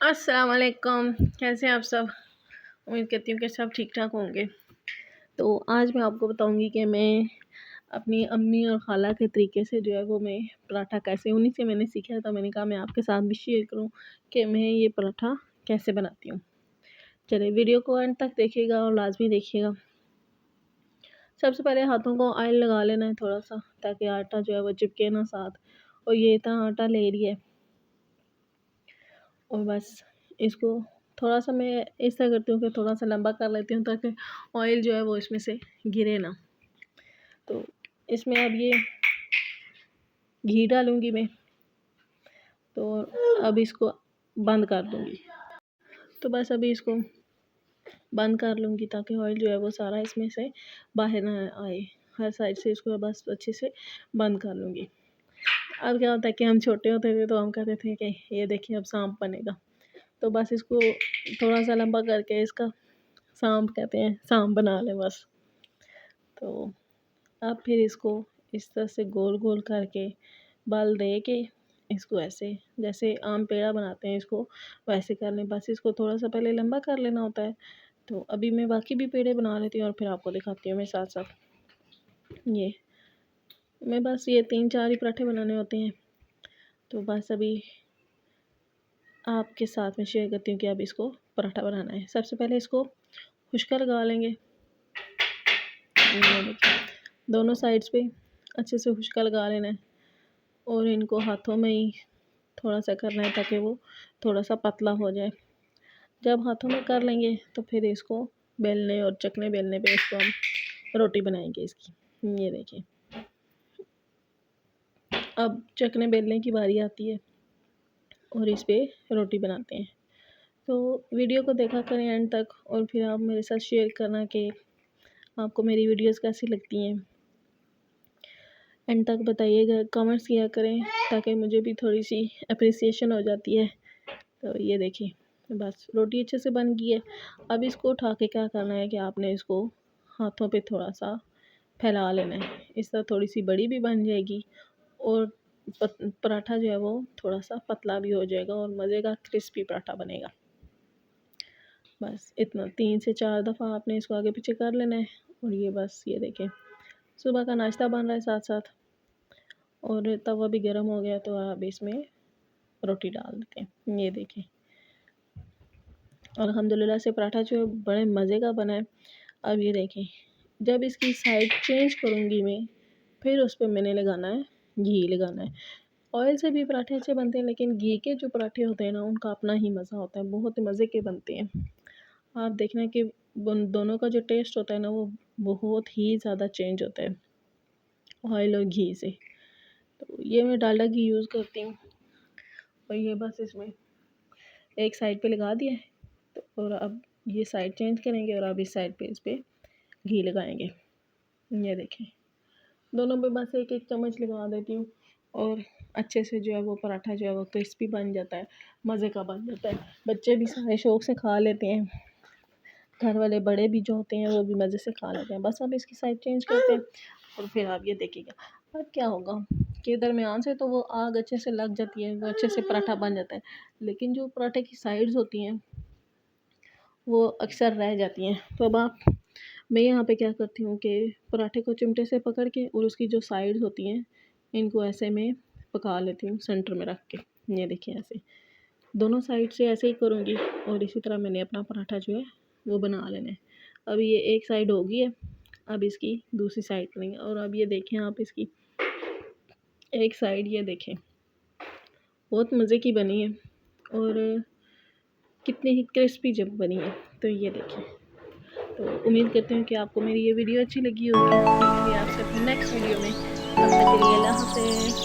अस्सलाम वालेकुम, कैसे हैं आप सब। उम्मीद करती हूँ कि सब ठीक ठाक होंगे। तो आज मैं आपको बताऊंगी कि मैं अपनी अम्मी और खाला के तरीके से जो है वो मैं पराठा कैसे, उन्हीं से मैंने सीखा था। मैंने कहा मैं आपके साथ भी शेयर करूँ कि मैं ये पराठा कैसे बनाती हूँ। चलिए वीडियो को अंत तक देखिएगा और लाजमी देखिएगा। सबसे पहले हाथों को ऑयल लगा लेना है थोड़ा सा, ताकि आटा जो है वो चिपके ना साथ। और ये इतना आटा ले रही है और बस इसको थोड़ा सा मैं इस तरह करती हूँ कि थोड़ा सा लंबा कर लेती हूँ, ताकि ऑयल जो है वो इसमें से गिरे ना। तो इसमें अब ये घी डालूँगी मैं, तो अब इसको बंद कर दूँगी। तो बस अभी इसको बंद कर लूँगी ताकि ऑयल जो है वो सारा इसमें से बाहर ना आए। हर साइड से इसको बस अच्छे से बंद कर लूँगी। अब क्या होता है कि हम छोटे होते थे तो हम कहते थे कि ये देखिए अब सांप बनेगा। तो बस इसको थोड़ा सा लंबा करके इसका सांप कहते हैं, सांप बना लें बस। तो अब फिर इसको इस तरह से गोल गोल करके बल दे के इसको ऐसे, जैसे आम पेड़ा बनाते हैं इसको वैसे कर लें। बस इसको थोड़ा सा पहले लंबा कर लेना होता है। तो अभी मैं बाकी भी पेड़े बना लेती हूँ और फिर आपको दिखाती हूँ मैं साथ साथ। ये मैं बस ये 3-4 ही पराठे बनाने होते हैं। तो बस अभी आपके साथ में शेयर करती हूँ कि अब इसको पराठा बनाना है। सबसे पहले इसको खुशका लगा लेंगे। दोनों साइड्स पे अच्छे से खुशका लगा लेना है और इनको हाथों में ही थोड़ा सा करना है ताकि वो थोड़ा सा पतला हो जाए। जब हाथों में कर लेंगे तो फिर इसको बेलने और चकने बेलने पे इसको हम रोटी बनाएंगे इसकी। ये देखिए अब चकने बेलने की बारी आती है और इस पे रोटी बनाते हैं। तो वीडियो को देखा करें एंड तक और फिर आप मेरे साथ शेयर करना कि आपको मेरी वीडियोस कैसी लगती हैं। एंड तक बताइएगा, कमेंट्स किया करें ताकि मुझे भी थोड़ी सी अप्रिसिएशन हो जाती है। तो ये देखिए बस रोटी अच्छे से बन गई है। अब इसको उठा के क्या करना है कि आपने इसको हाथों पे थोड़ा सा फैला लेना है। इस तरह थोड़ी सी बड़ी भी बन जाएगी और पराठा जो है वो थोड़ा सा पतला भी हो जाएगा और मज़े का क्रिस्पी पराठा बनेगा। बस इतना 3 से 4 दफ़ा आपने इसको आगे पीछे कर लेना है। और ये बस ये देखें सुबह का नाश्ता बन रहा है साथ साथ और तवा भी गर्म हो गया। तो अब इसमें रोटी डाल देते हैं। ये देखें अल्हम्दुलिल्लाह से पराठा जो बड़े मज़े का बना है। अब ये देखें जब इसकी साइड चेंज करूँगी मैं, फिर उस पर मैंने लगाना है घी लगाना है। ऑयल से भी पराठे अच्छे बनते हैं, लेकिन घी के जो पराठे होते हैं ना उनका अपना ही मज़ा होता है, बहुत मज़े के बनते हैं। आप देखना कि उन दोनों का जो टेस्ट होता है ना वो बहुत ही ज़्यादा चेंज होता है ऑयल और घी से। तो ये मैं डालडा घी यूज़ करती हूँ और ये बस इसमें एक साइड पे लगा दिया है। तो और अब ये साइड चेंज करेंगे और अब इस साइड पे इस पर घी लगाएंगे। ये देखें दोनों पे बस एक एक चम्मच लगा देती हूँ और अच्छे से जो है वो पराठा जो है वो क्रिस्पी बन जाता है, मज़े का बन जाता है। बच्चे भी सारे शौक़ से खा लेते हैं, घर वाले बड़े भी जो होते हैं वो भी मज़े से खा लेते हैं। बस अब इसकी साइड चेंज करते हैं और फिर आप ये देखिएगा अब क्या होगा कि दरमियान से तो वो आग अच्छे से लग जाती है, वो अच्छे से पराठा बन जाता है। लेकिन जो पराठे की साइड्स होती हैं वो अक्सर रह जाती हैं। तो अब मैं यहाँ पे क्या करती हूँ कि पराठे को चिमटे से पकड़ के और उसकी जो साइड्स होती हैं इनको ऐसे मैं पका लेती हूँ सेंटर में रख के। ये देखिए ऐसे दोनों साइड से ऐसे ही करूँगी और इसी तरह मैंने अपना पराठा जो है वो बना लेना है। अब ये एक साइड हो गई है, अब इसकी दूसरी साइड करेंगे। और अब ये देखें आप इसकी एक साइड ये देखें बहुत मज़े की बनी है और कितनी ही क्रिस्पी जब बनी है। तो ये देखें, तो उम्मीद करती हूँ कि आपको मेरी ये वीडियो अच्छी लगी होगी। मिलेंगे आपसे नेक्स्ट वीडियो में, तब तक के लिए अल्लाह हाफ़िज़।